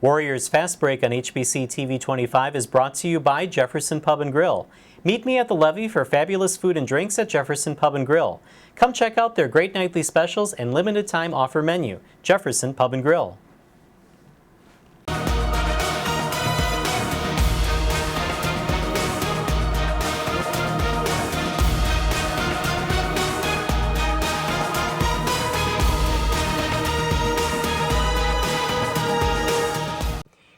Warriors Fast Break on HBC TV 25 is brought to you by Jefferson Pub and Grill. Meet me at the levee for fabulous food and drinks at Jefferson Pub and Grill. Come check out their great nightly specials and limited time offer menu. Jefferson Pub and Grill.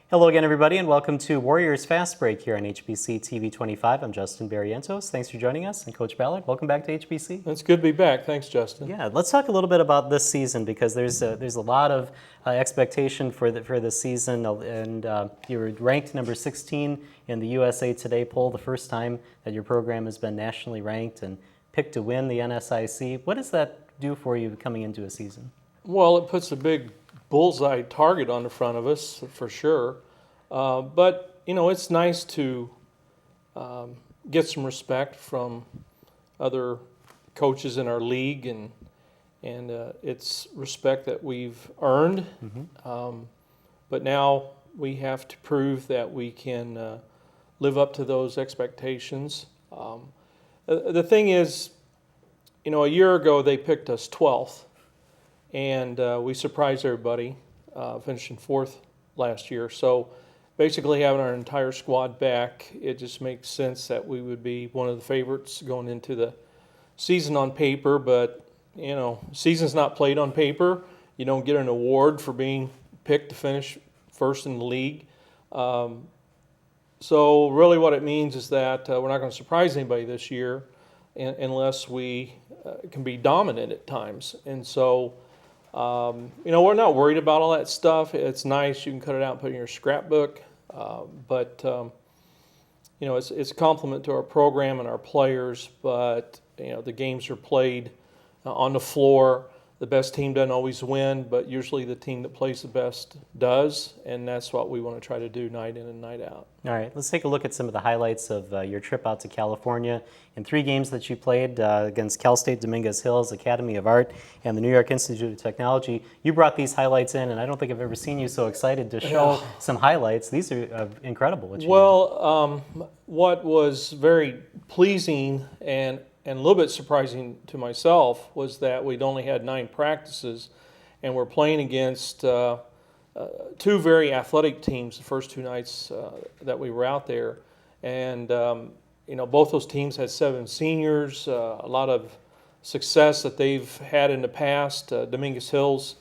Hello again, everybody, and welcome to Warriors Fast Break here on HBC TV 25. I'm Justin Barrientos. Thanks for joining us. And Coach Ballard, welcome back to HBC. It's good to be back. Thanks, Justin. Yeah, let's talk a little bit about this season because there's a lot of expectation for this season, and you were ranked number 16 in the USA Today poll, the first time that your program has been nationally ranked and picked to win the NSIC. What does that do for you coming into a season? Well, it puts a big bullseye target on the front of us, for sure. But, you know, it's nice to get some respect from other coaches in our league, and it's respect that we've earned. But now we have to prove that we can live up to those expectations. The thing is, you know, a year ago they picked us 12th, and we surprised everybody, finishing 4th last year. So basically having our entire squad back, it just makes sense that we would be one of the favorites going into the season on paper. But, you know, season's not played on paper. You don't get an award for being picked to finish first in the league. So really what it means is that we're not going to surprise anybody this year unless we can be dominant at times. And so, you know, we're not worried about all that stuff. It's nice. You can cut it out and put it in your scrapbook. But you know, it's a compliment to our program and our players. But, you know, the games are played on the floor. The best team doesn't always win, but usually the team that plays the best does. And that's what we want to try to do night in and night out. All right, let's take a look at some of the highlights of your trip out to California. In 3 games that you played against Cal State Dominguez Hills, Academy of Art, and the New York Institute of Technology, you brought these highlights in, and I don't think I've ever seen you so excited to show some highlights. These are incredible. What was very pleasing and a little bit surprising to myself was that we'd only had 9 practices, and we're playing against 2 very athletic teams the first 2 nights that we were out there. And, you know, both those teams had 7 seniors, a lot of success that they've had in the past. Dominguez Hills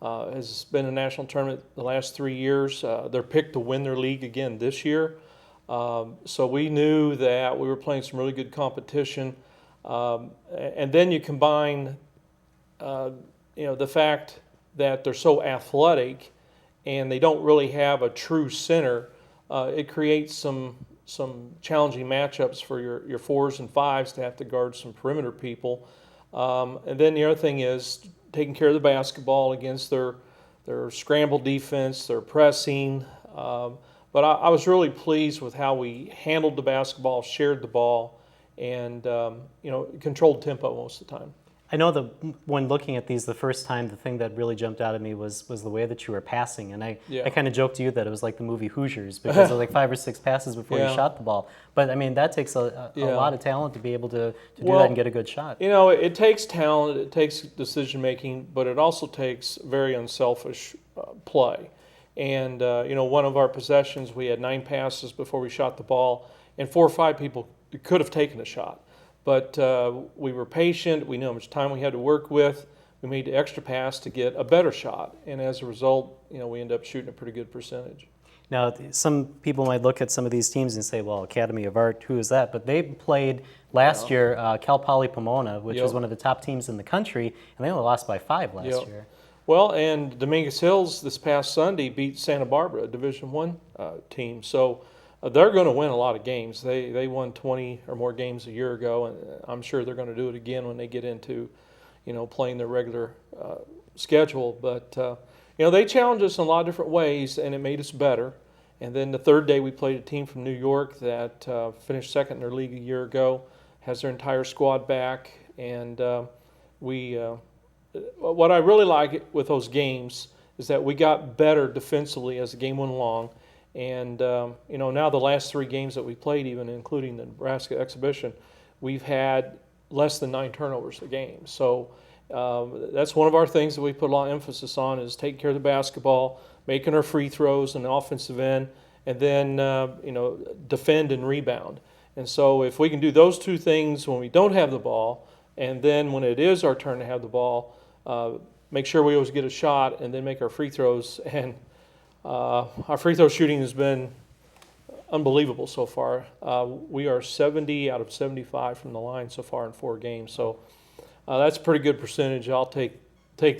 has been in a national tournament the last 3 years. They're picked to win their league again this year. So we knew that we were playing some really good competition. And then you combine, you know, the fact that they're so athletic and they don't really have a true center. It creates some challenging matchups for your 4s and 5s to have to guard some perimeter people. And then the other thing is taking care of the basketball against their scramble defense, their pressing. But I was really pleased with how we handled the basketball, shared the ball, and you know, controlled tempo most of the time. I know that when looking at these the first time, the thing that really jumped out at me was the way that you were passing. And I kind of joked to you that it was like the movie Hoosiers because it was like 5 or 6 passes before you shot the ball. But, I mean, that takes a lot of talent to be able to do that and get a good shot. You know, it takes talent, it takes decision-making, but it also takes very unselfish play. And, you know, one of our possessions, we had 9 passes before we shot the ball, and 4 or 5 people could have taken a shot. But we were patient. We knew how much time we had to work with. We made the extra pass to get a better shot. And as a result, you know, we ended up shooting a pretty good percentage. Now, some people might look at some of these teams and say, well, Academy of Art, who is that? But they played last year Cal Poly Pomona, which was one of the top teams in the country, and they only lost by 5 last year. Well, and Dominguez Hills this past Sunday beat Santa Barbara, a Division I team. So they're going to win a lot of games. They won 20 or more games a year ago, and I'm sure they're going to do it again when they get into, you know, playing their regular schedule. But, you know, they challenged us in a lot of different ways, and it made us better. And then the third day we played a team from New York that finished second in their league a year ago, has their entire squad back, and we what I really like with those games is that we got better defensively as the game went along. And, now the last 3 games that we played, even including the Nebraska exhibition, we've had less than 9 turnovers a game. So that's one of our things that we put a lot of emphasis on, is taking care of the basketball, making our free throws on the offensive end, and then, defend and rebound. And so if we can do those 2 things when we don't have the ball, and then when it is our turn to have the ball, make sure we always get a shot, and then make our free throws. And our free throw shooting has been unbelievable so far. We are 70 out of 75 from the line so far in 4 games. So that's a pretty good percentage. I'll take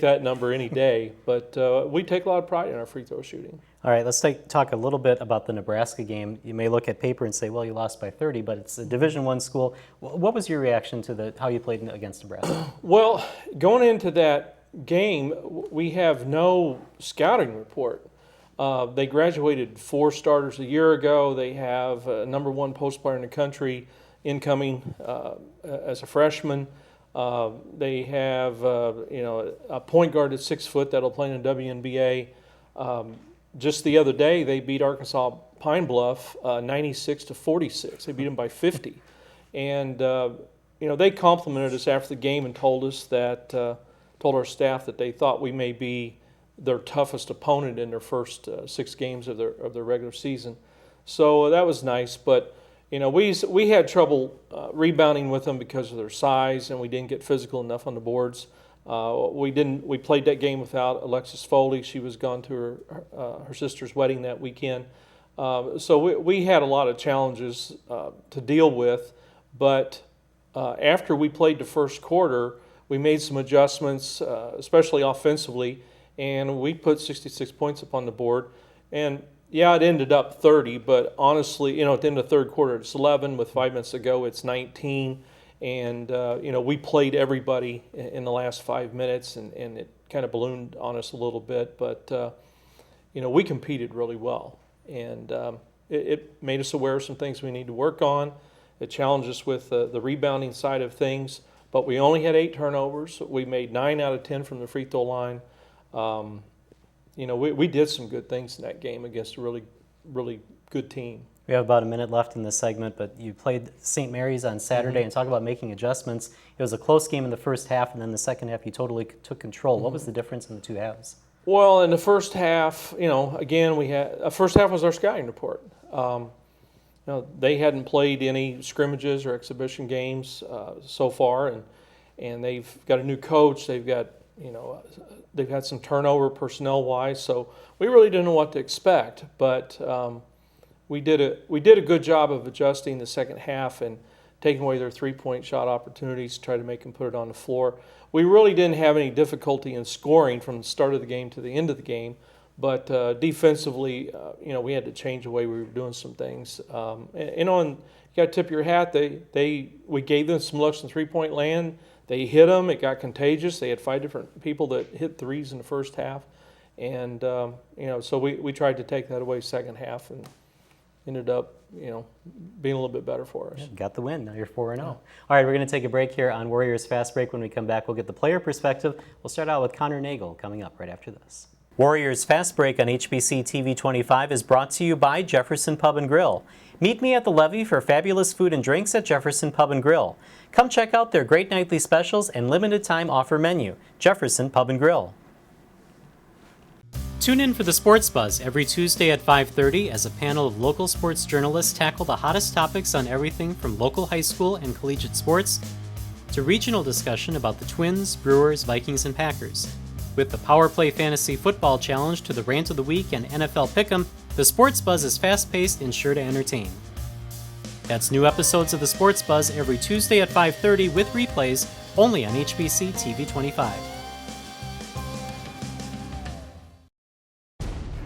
that number any day. But we take a lot of pride in our free throw shooting. All right, let's talk a little bit about the Nebraska game. You may look at paper and say, well, you lost by 30, but it's a Division I school. What was your reaction to how you played against Nebraska? Well, going into that game, we have no scouting report. They graduated 4 starters a year ago. They have a #1 post player in the country incoming as a freshman. They have a point guard at 6 foot that'll play in the WNBA. Just the other day, they beat Arkansas Pine Bluff 96-46. They beat them by 50, and they complimented us after the game and told our staff that they thought we may be their toughest opponent in their first 6 games of their regular season. So that was nice, but we had trouble rebounding with them because of their size, and we didn't get physical enough on the boards. We played that game without Alexis Foley. She was gone to her sister's wedding that weekend. So we had a lot of challenges to deal with, but after we played the first quarter, we made some adjustments, especially offensively, and we put 66 points up on the board. And yeah, it ended up 30, but honestly, at the end of the third quarter, it's 11. With 5 minutes to go, it's 19. And, we played everybody in the last 5 minutes, and it kind of ballooned on us a little bit. But, we competed really well. And it made us aware of some things we need to work on. It challenged us with the rebounding side of things. But we only had 8 turnovers. We made 9 out of 10 from the free throw line. We did some good things in that game against a really, really good team. We have about a minute left in this segment, but you played St. Mary's on Saturday, and talk about making adjustments. It was a close game in the first half, and then the second half you totally took control. What was the difference in the 2 halves? Well, in the first half, again, first half was our scouting report. They hadn't played any scrimmages or exhibition games so far, and they've got a new coach. They've got, they've had some turnover personnel-wise, so we really didn't know what to expect. But we did a good job of adjusting the second half and taking away their 3-point shot opportunities to try to make them put it on the floor. We really didn't have any difficulty in scoring from the start of the game to the end of the game, but defensively, we had to change the way we were doing some things. You got to tip your hat. We gave them some looks in 3-point land. They hit them. It got contagious. They had 5 different people that hit threes in the first half, and so we tried to take that away second half, and ended up, being a little bit better for us. Yeah, got the win. Now you're 4-0. All right, we're going to take a break here on Warriors Fast Break. When we come back, we'll get the player perspective. We'll start out with Connor Nagle coming up right after this. Warriors Fast Break on HBC TV 25 is brought to you by Jefferson Pub and Grill. Meet me at the levee for fabulous food and drinks at Jefferson Pub and Grill. Come check out their great nightly specials and limited time offer menu. Jefferson Pub and Grill. Tune in for the Sports Buzz every Tuesday at 5:30 as a panel of local sports journalists tackle the hottest topics on everything from local high school and collegiate sports to regional discussion about the Twins, Brewers, Vikings, and Packers. With the Power Play Fantasy Football Challenge to the Rant of the Week and NFL Pick'em, the Sports Buzz is fast-paced and sure to entertain. That's new episodes of the Sports Buzz every Tuesday at 5:30 with replays only on HBC TV 25.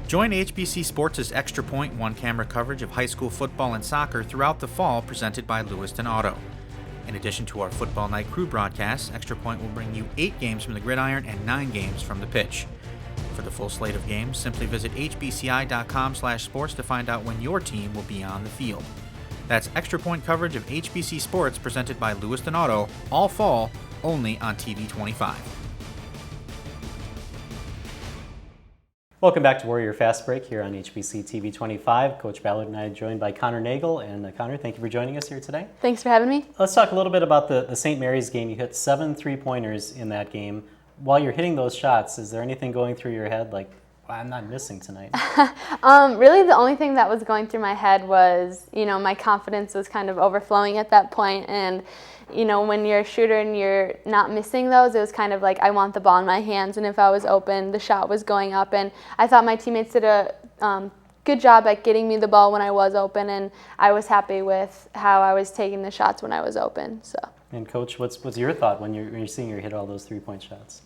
Join HBC Sports' Extra Point one-camera coverage of high school football and soccer throughout the fall, presented by Lewiston Auto. In addition to our Football Night Crew broadcasts, Extra Point will bring you 8 games from the gridiron and 9 games from the pitch. For the full slate of games, simply visit hbci.com/sports to find out when your team will be on the field. That's Extra Point coverage of HBC Sports presented by Lewiston Auto, all fall, only on TV 25. Welcome back to Warrior Fast Break here on HBC TV 25. Coach Ballard and I are joined by Connor Nagle. And Connor, thank you for joining us here today. Thanks for having me. Let's talk a little bit about the St. Mary's game. You hit 7 3-pointers in that game. While you're hitting those shots, is there anything going through your head like, well, I'm not missing tonight? Really the only thing that was going through my head was, my confidence was kind of overflowing at that point. And, when you're a shooter and you're not missing those, it was kind of like I want the ball in my hands. And if I was open, the shot was going up. And I thought my teammates did a good job at getting me the ball when I was open. And I was happy with how I was taking the shots when I was open. So. And Coach, what's your thought when you're seeing her hit all those 3-point shots?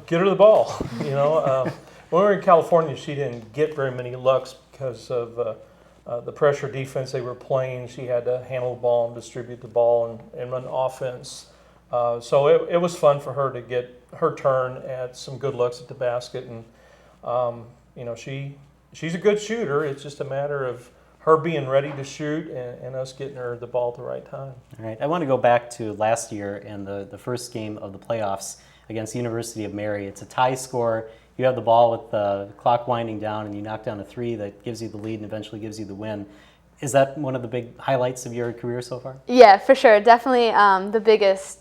Get her the ball. When we were in California, she didn't get very many looks because of the pressure defense they were playing. She had to handle the ball and distribute the ball and run offense. So it was fun for her to get her turn at some good looks at the basket. And, she's a good shooter. It's just a matter of her being ready to shoot and us getting her the ball at the right time. All right. I want to go back to last year and the first game of the playoffs against the University of Mary. It's a tie score. You have the ball with the clock winding down, and you knock down a three that gives you the lead and eventually gives you the win. Is that one of the big highlights of your career so far? Yeah, for sure. Definitely the biggest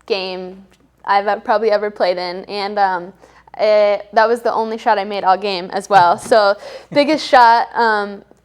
game I've probably ever played in. And that was the only shot I made all game as well. So biggest shot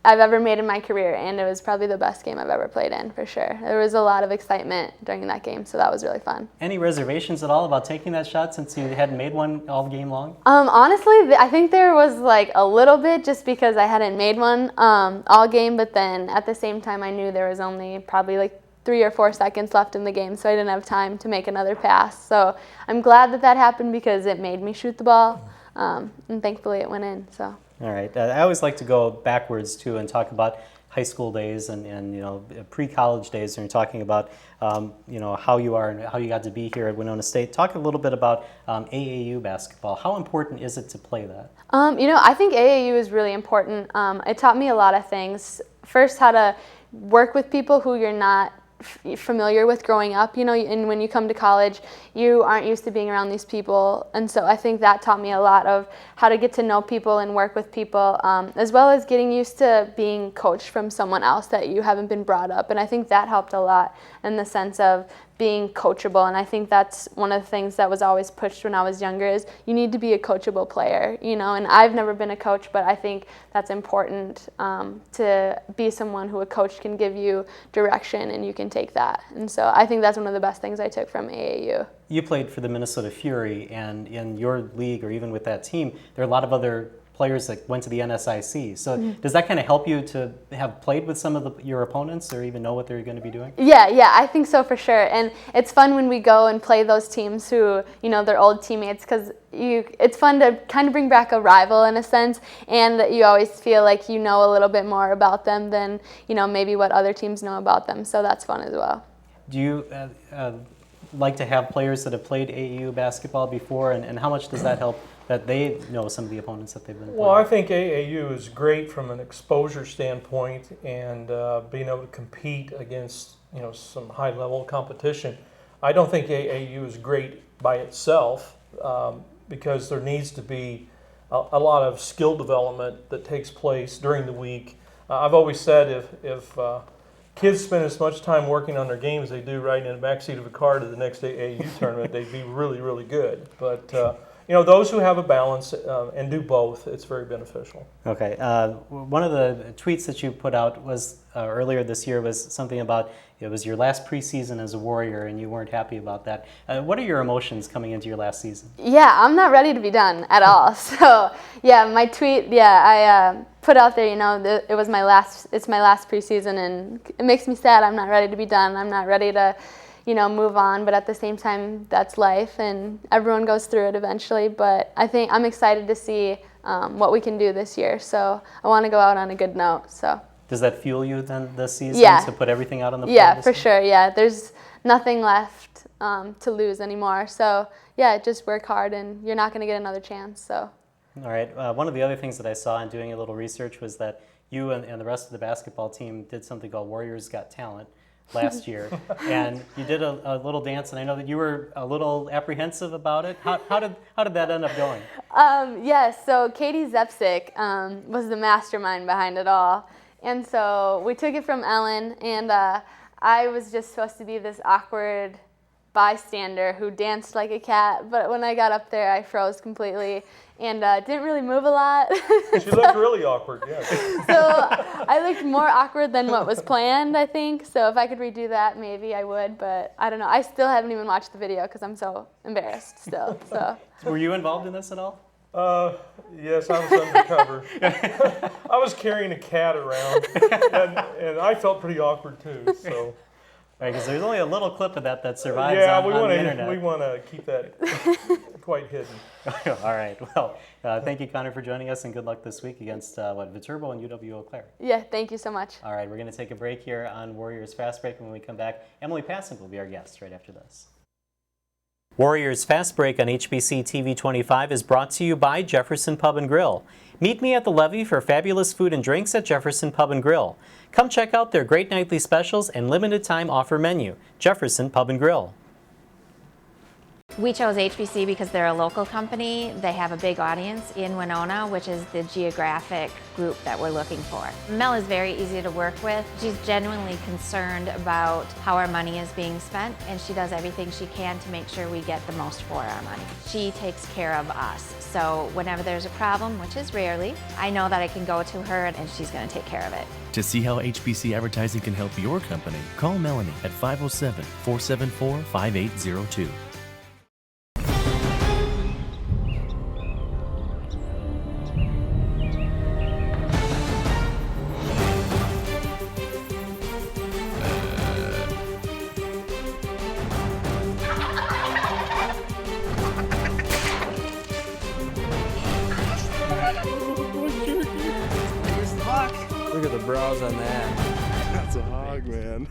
I've ever made in my career, and it was probably the best game I've ever played in, for sure. There was a lot of excitement during that game, so that was really fun. Any reservations at all about taking that shot since you hadn't made one all game long? Honestly, I think there was like a little bit just because I hadn't made one all game, but then at the same time I knew there was only probably like 3 or 4 seconds left in the game, so I didn't have time to make another pass. So I'm glad that happened because it made me shoot the ball, and thankfully it went in. So. All right. I always like to go backwards too and talk about high school days and pre-college days when you're talking about how you are and how you got to be here at Winona State. Talk a little bit about AAU basketball. How important is it to play that? I think AAU is really important. It taught me a lot of things. First, how to work with people who you're not familiar with growing up, and when you come to college, you aren't used to being around these people, and so I think that taught me a lot of how to get to know people and work with people, as well as getting used to being coached from someone else that you haven't been brought up, and I think that helped a lot in the sense of being coachable, and I think that's one of the things that was always pushed when I was younger is you need to be a coachable player, and I've never been a coach, but I think that's important to be someone who a coach can give you direction and you can take that, and so I think that's one of the best things I took from AAU. You played for the Minnesota Fury, and in your league or even with that team, there are a lot of other players that went to the NSIC. So does that kind of help you to have played with some of your opponents or even know what they're going to be doing? Yeah, I think so for sure. And it's fun when we go and play those teams who, they're old teammates because it's fun to kind of bring back a rival in a sense, and you always feel like you know a little bit more about them than, maybe what other teams know about them. So that's fun as well. Do you like to have players that have played AAU basketball before, and how much does that help that they know some of the opponents that they've been playing? Well, I think AAU is great from an exposure standpoint and being able to compete against some high-level competition. I don't think AAU is great by itself because there needs to be a lot of skill development that takes place during the week. I've always said if kids spend as much time working on their game as they do riding in the backseat of a car to the next AAU tournament, they'd be really, really good. But those who have a balance and do both, it's very beneficial. Okay. One of the tweets that you put out was earlier this year was something about it was your last preseason as a Warrior and you weren't happy about that. What are your emotions coming into your last season? Yeah, I'm not ready to be done at all. So my tweet, I put out there, it's my last preseason, and it makes me sad. I'm not ready to be done. I'm not ready to move on, but at the same time, that's life, and everyone goes through it eventually. But I think I'm excited to see what we can do this year. So I want to go out on a good note. So does that fuel you then this season to put everything out on the floor? Yeah, for sure. Yeah, there's nothing left to lose anymore. So just work hard, and you're not going to get another chance. So. All right. One of the other things that I saw in doing a little research was that you and the rest of the basketball team did something called Warriors Got Talent. last year, and you did a little dance, and I know that you were a little apprehensive about it. How did that end up going? Yes, so Katie Zepsic was the mastermind behind it all. And so we took it from Ellen, and I was just supposed to be this awkward bystander who danced like a cat, but when I got up there, I froze completely and didn't really move a lot. She looked really awkward, yeah. So I looked more awkward than what was planned, I think. So if I could redo that, maybe I would, but I don't know. I still haven't even watched the video because I'm so embarrassed still. So. Were you involved in this at all? Yes, I was undercover. I was carrying a cat around, and I felt pretty awkward too. So. Right, because there's only a little clip of that survives on the internet. We want to keep that quite hidden. All right. Well, thank you, Connor, for joining us, and good luck this week against Viterbo and UW Eau Claire. Yeah, thank you so much. All right, we're going to take a break here on Warriors Fast Break. When we come back, Emily Passant will be our guest right after this. Warriors Fast Break on HBC TV 25 is brought to you by Jefferson Pub and Grill. Meet me at the levee for fabulous food and drinks at Jefferson Pub and Grill. Come check out their great nightly specials and limited time offer menu. Jefferson Pub and Grill. We chose HBC because they're a local company. They have a big audience in Winona, which is the geographic group that we're looking for. Mel is very easy to work with. She's genuinely concerned about how our money is being spent, and she does everything she can to make sure we get the most for our money. She takes care of us. So whenever there's a problem, which is rarely, I know that I can go to her and she's going to take care of it. To see how HBC advertising can help your company, call Melanie at 507-474-5802. Look at the brows on that. That's a hog, man.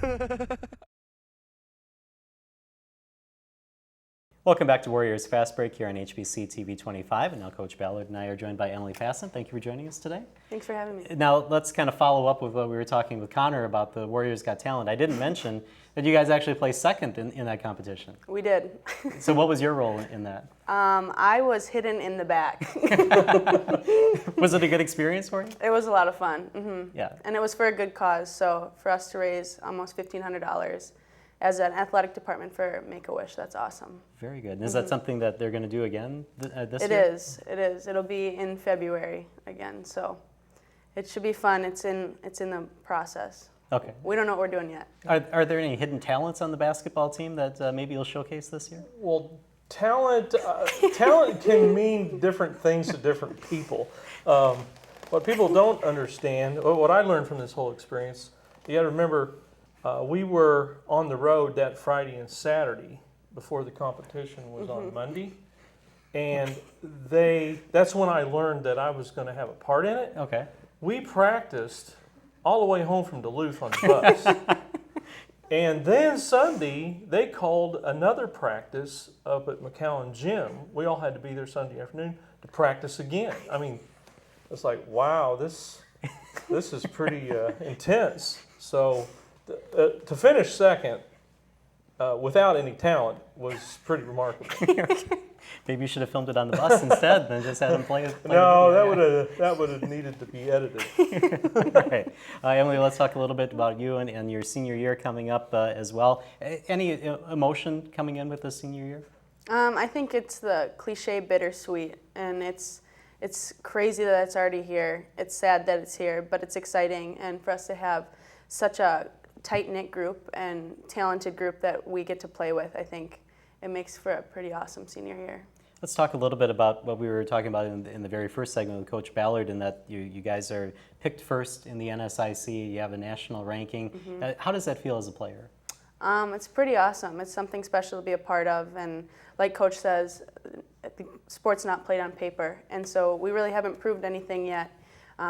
Welcome back to Warriors Fast Break here on HBC TV 25. And now Coach Ballard and I are joined by Emily Passant. Thank you for joining us today. Thanks for having me. Now let's kind of follow up with what we were talking with Connor about the Warriors Got Talent. I didn't mention that you guys actually placed second in that competition. We did. So what was your role in that? I was hidden in the back. Was it a good experience for you? It was a lot of fun. Mm-hmm. Yeah. And it was for a good cause. So for us to raise almost $1,500 as an athletic department for Make-A-Wish, that's awesome. Very good. And is that something that they're going to do again this It year? is. It is. It'll be in February again. So it should be fun. It's in the process. Okay. We don't know what we're doing yet. Are there any hidden talents on the basketball team that maybe you'll showcase this year? Well, talent can mean different things to different people. What people don't understand, or what I learned from this whole experience, you got to remember, we were on the road that Friday and Saturday before the competition was on Monday, and that's when I learned that I was going to have a part in it. Okay. We practiced all the way home from Duluth on the bus. And then Sunday, they called another practice up at McAllen Gym. We all had to be there Sunday afternoon to practice again. I mean, it's like, wow, this is pretty intense. So to finish second without any talent was pretty remarkable. Maybe you should have filmed it on the bus instead than just had them play it. No, that would have needed to be edited. Right. Emily, let's talk a little bit about you and your senior year coming up as well. Any emotion coming in with the senior year? I think it's the cliche bittersweet, and it's crazy that it's already here. It's sad that it's here, but it's exciting, and for us to have such a tight-knit group and talented group that we get to play with, I think it makes for a pretty awesome senior year. Let's talk a little bit about what we were talking about in the very first segment with Coach Ballard, and that you guys are picked first in the NSIC. You have a national ranking. How does that feel as a player? It's pretty awesome. It's something special to be a part of, and like Coach says, the sport's not played on paper, and so we really haven't proved anything yet.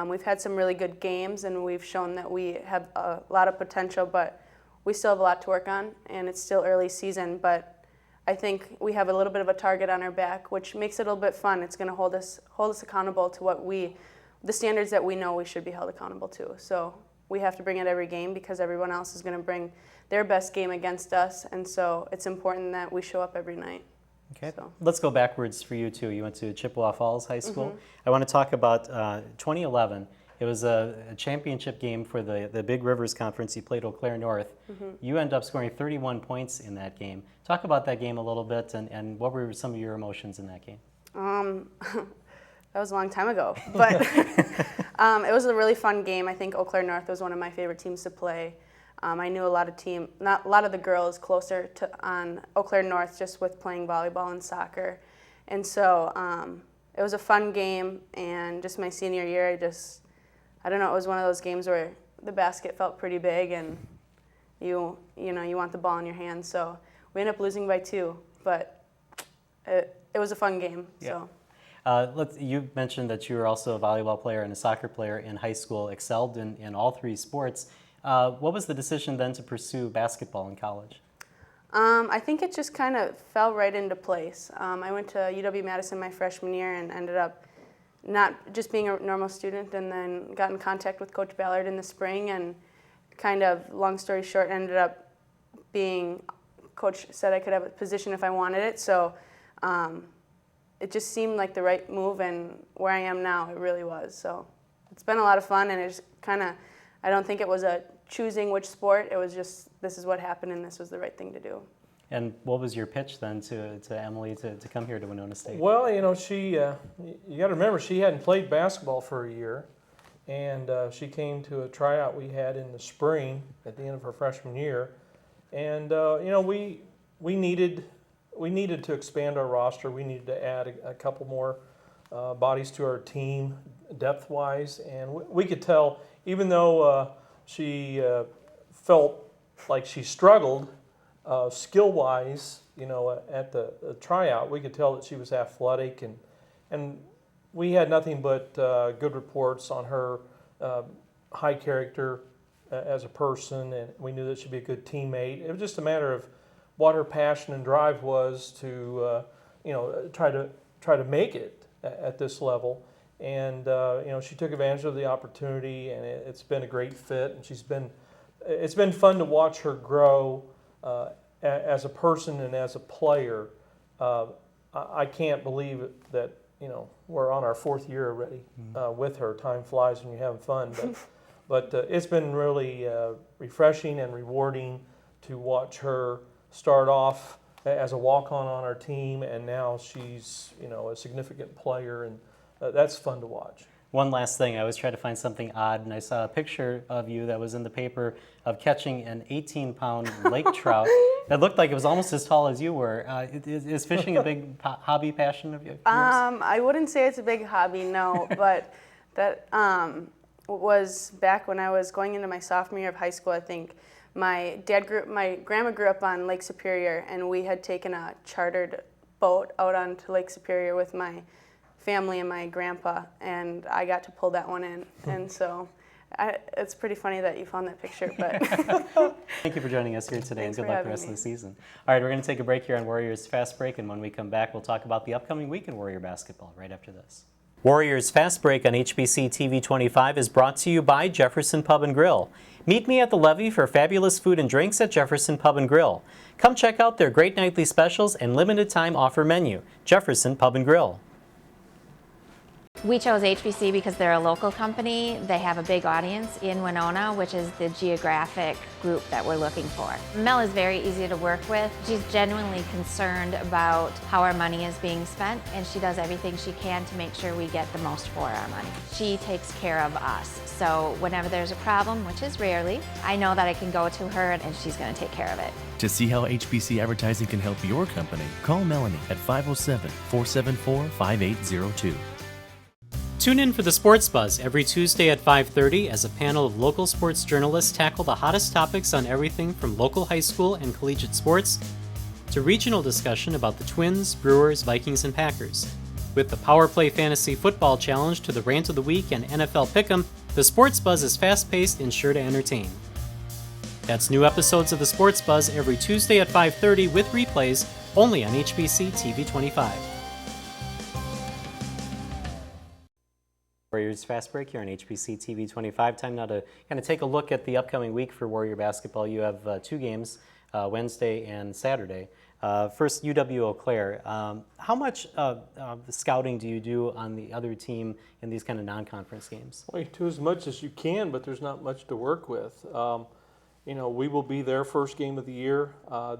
We've had some really good games, and we've shown that we have a lot of potential, but we still have a lot to work on, and it's still early season, but I think we have a little bit of a target on our back, which makes it a little bit fun. It's going to hold us accountable to the standards that we know we should be held accountable to. So we have to bring it every game because everyone else is going to bring their best game against us, and so it's important that we show up every night. Okay, So. let's go backwards for you too. You went to Chippewa Falls High School. I want to talk about 2011. It was a championship game for the Big Rivers Conference. You played Eau Claire North. You ended up scoring 31 points in that game. Talk about that game a little bit, and what were some of your emotions in that game? That was a long time ago, but it was a really fun game. I think Eau Claire North was one of my favorite teams to play. I knew a lot of the girls closer on Eau Claire North just with playing volleyball and soccer, and so it was a fun game. And just my senior year, I don't know, it was one of those games where the basket felt pretty big, and you want the ball in your hands. So we ended up losing by 2, but it was a fun game. Yeah. So. You mentioned that you were also a volleyball player and a soccer player in high school, excelled in all 3 sports. What was the decision then to pursue basketball in college? I think it just kind of fell right into place. I went to UW-Madison my freshman year and ended up not just being a normal student, and then got in contact with Coach Ballard in the spring, and kind of, long story short, ended up being, Coach said I could have a position if I wanted it, so it just seemed like the right move, and where I am now, it really was. So it's been a lot of fun, and it's kind of, I don't think it was a choosing which sport, it was just, this is what happened, and this was the right thing to do. And what was your pitch then to Emily to come here to Winona State? Well, she, you got to remember, she hadn't played basketball for a year, and she came to a tryout we had in the spring at the end of her freshman year, and we needed to expand our roster. We needed to add a couple more bodies to our team, depth-wise, and we could tell, even though she felt like she struggled skill-wise, at the tryout, we could tell that she was athletic, and we had nothing but good reports on her high character as a person, and we knew that she'd be a good teammate. It was just a matter of what her passion and drive was to, try to make it at this level. And she took advantage of the opportunity, and it's been a great fit. And it's been fun to watch her grow as a person and as a player. I can't believe that we're on our 4th year already with her. Time flies when you're having fun, but it's been really refreshing and rewarding to watch her start off as a walk-on on our team, and now she's a significant player, and that's fun to watch. One last thing, I always try to find something odd, and I saw a picture of you that was in the paper of catching an 18-pound lake trout that looked like it was almost as tall as you were. Is fishing a big hobby passion of yours? I wouldn't say it's a big hobby, no, but that was back when I was going into my sophomore year of high school, I think. My grandma grew up on Lake Superior, and we had taken a chartered boat out onto Lake Superior with my family and my grandpa, and I got to pull that one in. And so it's pretty funny that you found that picture. But Thank you for joining us here today, Thanks and good for luck the having rest me. of the season. All right, we're going to take a break here on Warriors Fast Break, and when we come back, we'll talk about the upcoming week in Warrior basketball right after this. Warriors Fast Break on HBC TV 25 is brought to you by Jefferson Pub and Grill. Meet me at the levee for fabulous food and drinks at Jefferson Pub and Grill. Come check out their great nightly specials and limited time offer menu. Jefferson Pub and Grill. We chose HBC because they're a local company. They have a big audience in Winona, which is the geographic group that we're looking for. Mel is very easy to work with. She's genuinely concerned about how our money is being spent, and she does everything she can to make sure we get the most for our money. She takes care of us. So whenever there's a problem, which is rarely, I know that I can go to her and she's going to take care of it. To see how HBC advertising can help your company, call Melanie at 507-474-5802. Tune in for the Sports Buzz every Tuesday at 5:30 as a panel of local sports journalists tackle the hottest topics on everything from local high school and collegiate sports to regional discussion about the Twins, Brewers, Vikings, and Packers. With the Power Play Fantasy Football Challenge to the Rant of the Week and NFL Pick'em, the Sports Buzz is fast-paced and sure to entertain. That's new episodes of the Sports Buzz every Tuesday at 5:30 with replays only on HBC TV 25. Warriors Fast Break here on HBC TV 25. Time now to kind of take a look at the upcoming week for Warrior basketball. You have 2 games, Wednesday and Saturday. First, UW Eau Claire. How much scouting do you do on the other team in these kind of non-conference games? Well, you do as much as you can, but there's not much to work with. We will be their first game of the year.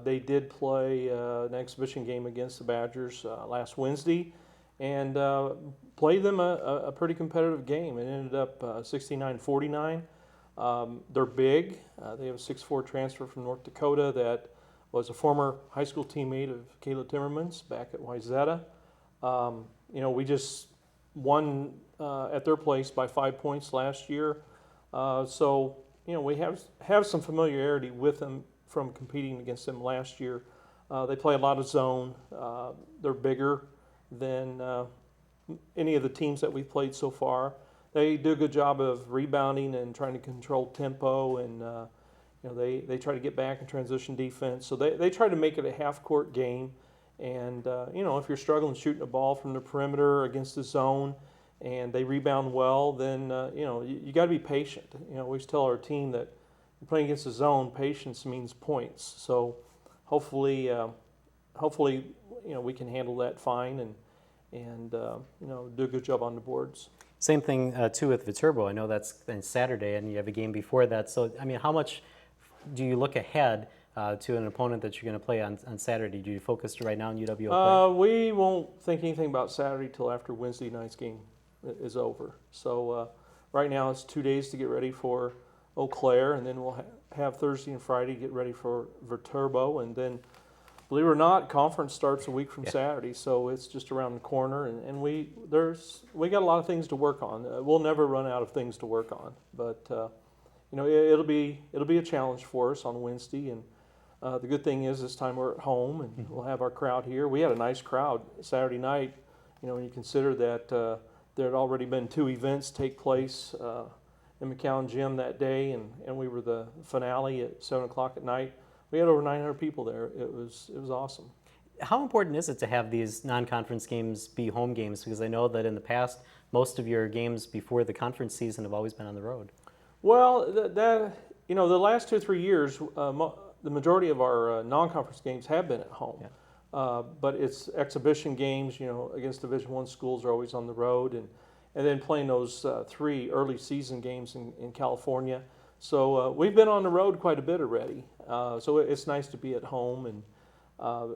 They did play an exhibition game against the Badgers last Wednesday, and played them a pretty competitive game. It ended up 69-49. They're big. They have a 6'4" transfer from North Dakota that was a former high school teammate of Kayla Timmerman's back at Wayzata. We just won at their place by 5 points last year. We have some familiarity with them from competing against them last year. They play a lot of zone. They're bigger than any of the teams that we've played so far. They do a good job of rebounding and trying to control tempo, and they try to get back in transition defense. So they try to make it a half-court game. And if you're struggling shooting a ball from the perimeter against the zone, and they rebound well, then you got to be patient. We always tell our team that you're playing against the zone, patience means points. So hopefully we can handle that fine and do a good job on the boards. Same thing too with Viterbo. I know that's on Saturday, and you have a game before that. So how much do you look ahead to an opponent that you're going to play on Saturday? Do you focus right now on UW Eau Claire? We won't think anything about Saturday till after Wednesday night's game is over. So right now it's 2 days to get ready for Eau Claire, and then we'll have Thursday and Friday to get ready for Viterbo, and then, believe it or not, conference starts a week from Saturday, so it's just around the corner, and we got a lot of things to work on. We'll never run out of things to work on, but it'll be a challenge for us on Wednesday, and the good thing is this time we're at home, and we'll have our crowd here. We had a nice crowd Saturday night. When you consider that there had already been 2 events take place in McCown Gym that day, and we were the finale at 7 o'clock at night. We had over 900 people there. It was awesome. How important is it to have these non-conference games be home games? Because I know that in the past, most of your games before the conference season have always been on the road. Well, the last 2 or 3 years, the majority of our non-conference games have been at home. Yeah. But it's exhibition games, against Division I schools are always on the road, and then playing those 3 early season games in California. So we've been on the road quite a bit already. So it's nice to be at home, and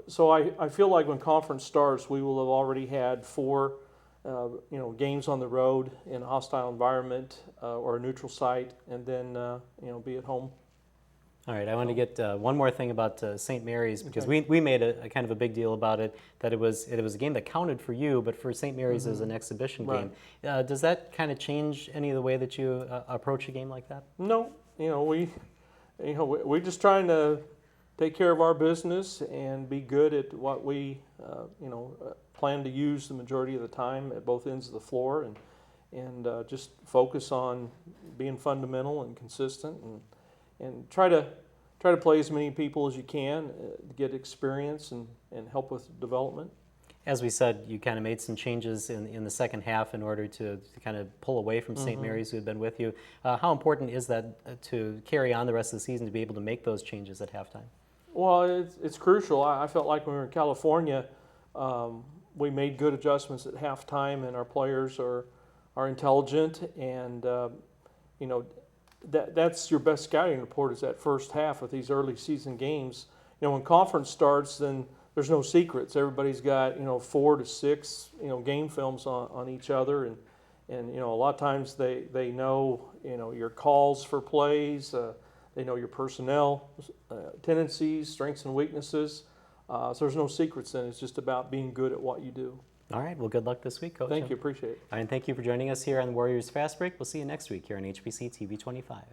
so I feel like when conference starts, we will have already had 4 games on the road in a hostile environment or a neutral site, and then be at home. All right, I want to get one more thing about St. Mary's, because we made a kind of a big deal about it, that it was a game that counted for you, but for St. Mary's as an exhibition game. Does that kind of change any of the way that you approach a game like that? No, we're just trying to take care of our business and be good at what we plan to use the majority of the time at both ends of the floor, and just focus on being fundamental and consistent, and try to play as many people as you can to get experience and help with development. As we said, you kind of made some changes in the second half in order to kind of pull away from St. Mary's, who had been with you. How important is that to carry on the rest of the season, to be able to make those changes at halftime? Well, it's crucial. I felt like when we were in California, we made good adjustments at halftime, and our players are intelligent, and that's your best scouting report, is that first half of these early season games. When conference starts, then there's no secrets. Everybody's got 4 to 6 game films on each other, and a lot of times they know your calls for plays, they know your personnel tendencies, strengths and weaknesses. So there's no secrets then. It's just about being good at what you do. All right, well, good luck this week, Coach. Thank you, appreciate it. All right, and thank you for joining us here on Warriors Fast Break. We'll see you next week here on HBC TV 25.